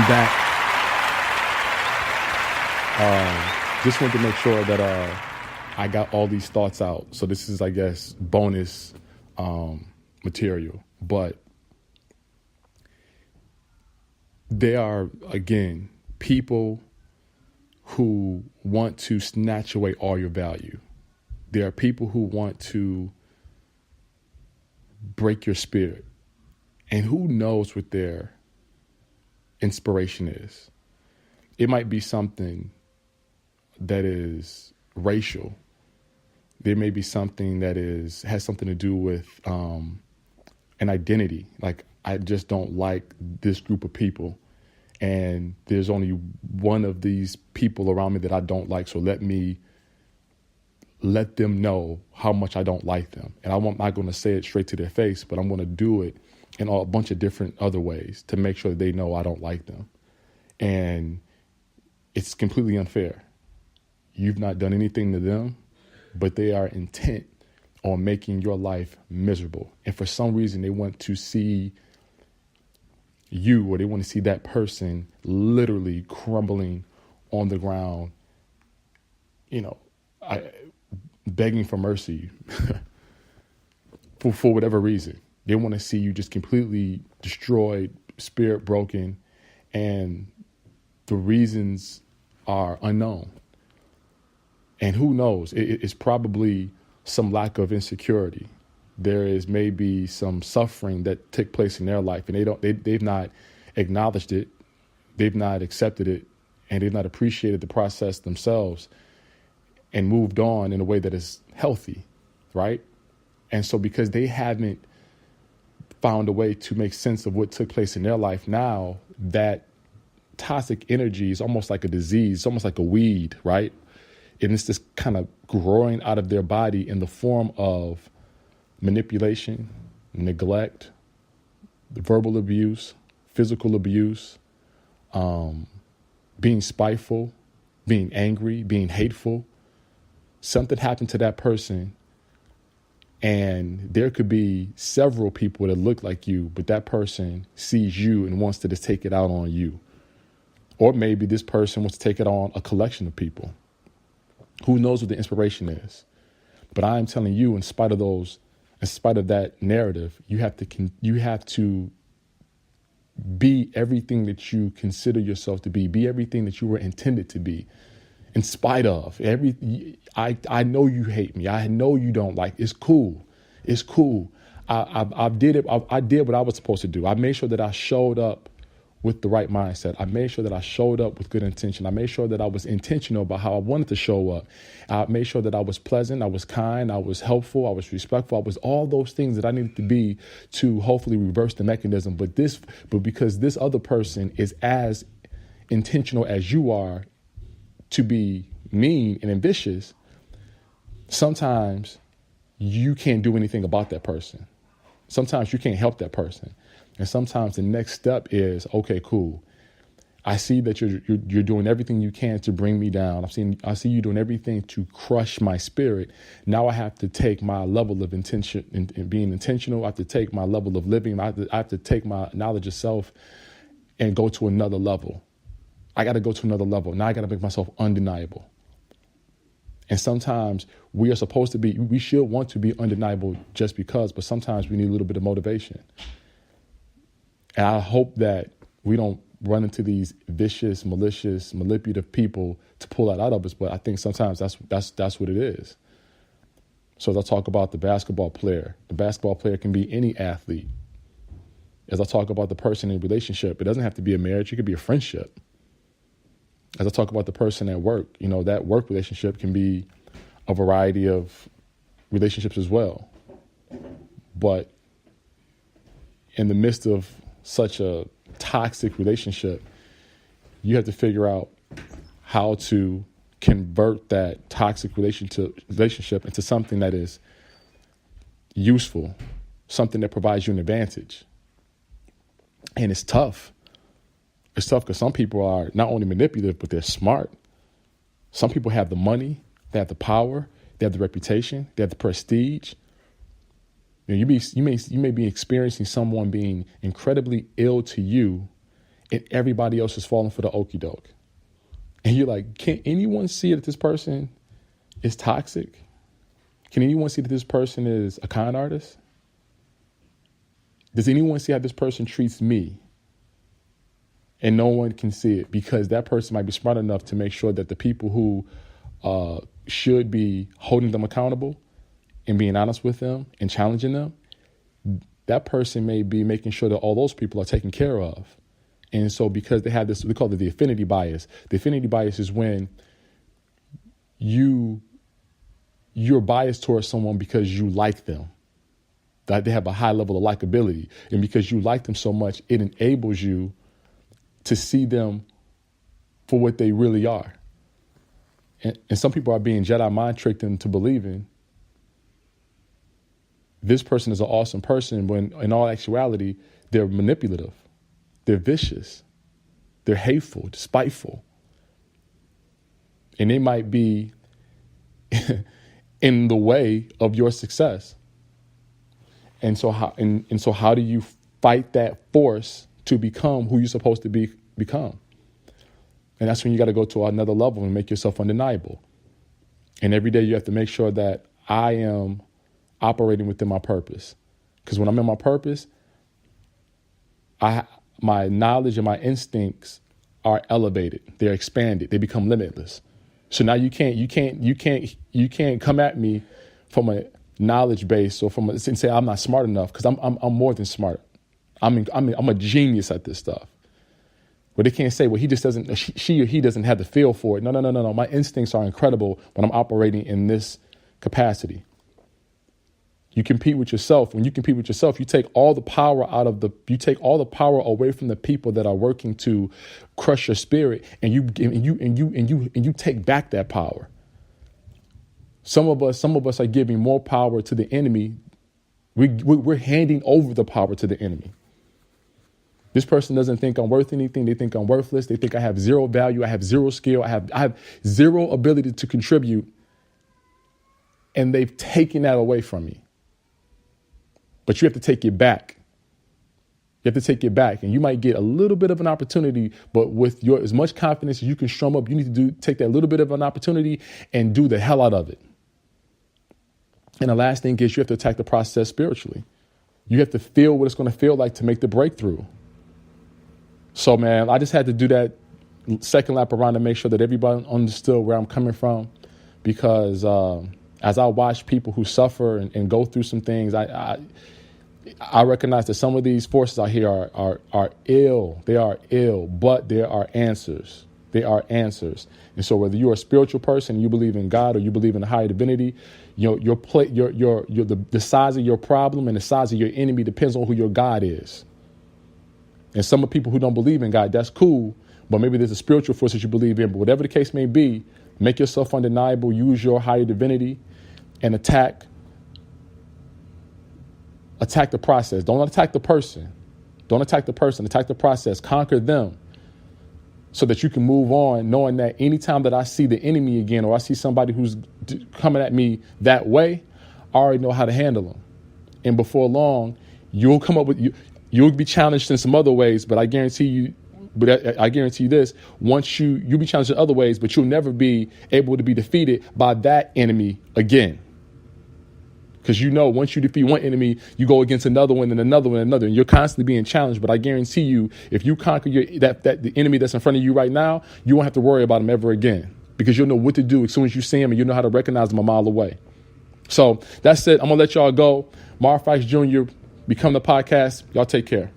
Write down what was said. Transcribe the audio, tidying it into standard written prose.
I'm back. Just wanted to make sure that I got all these thoughts out. So this is, I guess, bonus material. But there are, again, people who want to snatch away all your value. There are people who want to break your spirit. And who knows what their inspiration is? It might be something that is racial. There may be something that has something to do with an identity. Like, I just don't like this group of people, and there's only one of these people around me that I don't like. So let them know how much I don't like them. And I'm not going to say it straight to their face, but I'm going to do it in a bunch of different other ways to make sure that they know I don't like them. And it's completely unfair. You've not done anything to them, but they are intent on making your life miserable. And for some reason, they want to see you, or they want to see that person literally crumbling on the ground, begging for mercy for whatever reason. They want to see you just completely destroyed, spirit broken, and the reasons are unknown. And who knows? It's probably some lack of insecurity. There is maybe some suffering that took place in their life, and they've not acknowledged it, they've not accepted it, and they've not appreciated the process themselves and moved on in a way that is healthy, right? And so because they haven't found a way to make sense of what took place in their life, now that toxic energy is almost like a disease, it's almost like a weed, right? And it's just kind of growing out of their body in the form of manipulation, neglect, verbal abuse, physical abuse, being spiteful, being angry, being hateful. Something happened to that person, and there could be several people that look like you, but that person sees you and wants to just take it out on you. Or maybe this person wants to take it on a collection of people. Who knows what the inspiration is? But I am telling you, in spite of that narrative, you have to be everything that you consider yourself to be everything that you were intended to be. In spite of I know you hate me. I know you don't like. It's cool. It's cool. I did it. I did what I was supposed to do. I made sure that I showed up with the right mindset. I made sure that I showed up with good intention. I made sure that I was intentional about how I wanted to show up. I made sure that I was pleasant, I was kind, I was helpful, I was respectful. I was all those things that I needed to be to hopefully reverse the mechanism. But because this other person is as intentional as you are to be mean and ambitious, sometimes you can't do anything about that person. Sometimes you can't help that person. And sometimes the next step is, okay, cool. I see that you're doing everything you can to bring me down. I see you doing everything to crush my spirit. Now I have to take my level of intention and being intentional. I have to take my level of living. I have to take my knowledge of self and go to another level. I got to go to another level. Now I got to make myself undeniable. And sometimes we should want to be undeniable just because, but sometimes we need a little bit of motivation. And I hope that we don't run into these vicious, malicious, manipulative people to pull that out of us. But I think sometimes that's what it is. So as I talk about the basketball player can be any athlete. As I talk about the person in a relationship, it doesn't have to be a marriage. It could be a friendship. As I talk about the person at work, that work relationship can be a variety of relationships as well. But in the midst of such a toxic relationship, you have to figure out how to convert that toxic relationship into something that is useful, something that provides you an advantage. And it's tough. It's tough because some people are not only manipulative, but they're smart. Some people have the money, they have the power, they have the reputation, they have the prestige. You may be experiencing someone being incredibly ill to you and everybody else is falling for the okie doke. And you're like, can anyone see that this person is toxic? Can anyone see that this person is a con artist? Does anyone see how this person treats me? And no one can see it because that person might be smart enough to make sure that the people who should be holding them accountable and being honest with them and challenging them, that person may be making sure that all those people are taken care of. And so because they have this, we call it the affinity bias. The affinity bias is when you're biased towards someone because you like them, that they have a high level of likability. And because you like them so much, it enables you to see them for what they really are. And some people are being Jedi mind tricked into believing this person is an awesome person when in all actuality, they're manipulative. They're vicious. They're hateful, spiteful. And they might be in the way of your success. And so how do you fight that force to become who you're supposed to become? And that's when you got to go to another level and make yourself undeniable. And every day you have to make sure that I am operating within my purpose. Because when I'm in my purpose, my knowledge and my instincts are elevated. They're expanded. They become limitless. So now you can't come at me from a knowledge base or and say I'm not smart enough, because I'm more than smart. I'm a genius at this stuff. But they can't say, well, he just doesn't, she or he doesn't have the feel for it. No. My instincts are incredible when I'm operating in this capacity. You compete with yourself. When you compete with yourself, you take all the power away from the people that are working to crush your spirit, and you take back that power. Some of us are giving more power to the enemy. We're handing over the power to the enemy. This person doesn't think I'm worth anything. They think I'm worthless. They think I have zero value. I have zero skill. I have zero ability to contribute. And they've taken that away from me. But you have to take it back. You have to take it back. And you might get a little bit of an opportunity, but with as much confidence as you can strum up, you need to take that little bit of an opportunity and do the hell out of it. And the last thing is you have to attack the process spiritually. You have to feel what it's going to feel like to make the breakthrough. So, man, I just had to do that second lap around to make sure that everybody understood where I'm coming from, because as I watch people who suffer and go through some things, I recognize that some of these forces out here are ill. They are ill, but there are answers. They are answers. And so whether you're a spiritual person, you believe in God, or you believe in a higher divinity, the size of your problem and the size of your enemy depends on who your God is. And some of people who don't believe in God, that's cool, but maybe there's a spiritual force that you believe in. But whatever the case may be, make yourself undeniable, use your higher divinity, and attack the process. Don't attack the person. Don't attack the person. Attack the process. Conquer them so that you can move on, knowing that anytime that I see the enemy again, or I see somebody who's coming at me that way, I already know how to handle them. And before long, you'll come up with you'll be challenged in some other ways, but I guarantee you this, once you'll be challenged in other ways, but you'll never be able to be defeated by that enemy again. Because once you defeat one enemy, you go against another one and another one and another, and you're constantly being challenged. But I guarantee you, if you conquer the enemy that's in front of you right now, you won't have to worry about him ever again, because you'll know what to do as soon as you see him, and you know how to recognize him a mile away. So that's it. I'm going to let y'all go. Marv Fikes Jr., Become the Podcast. Y'all take care.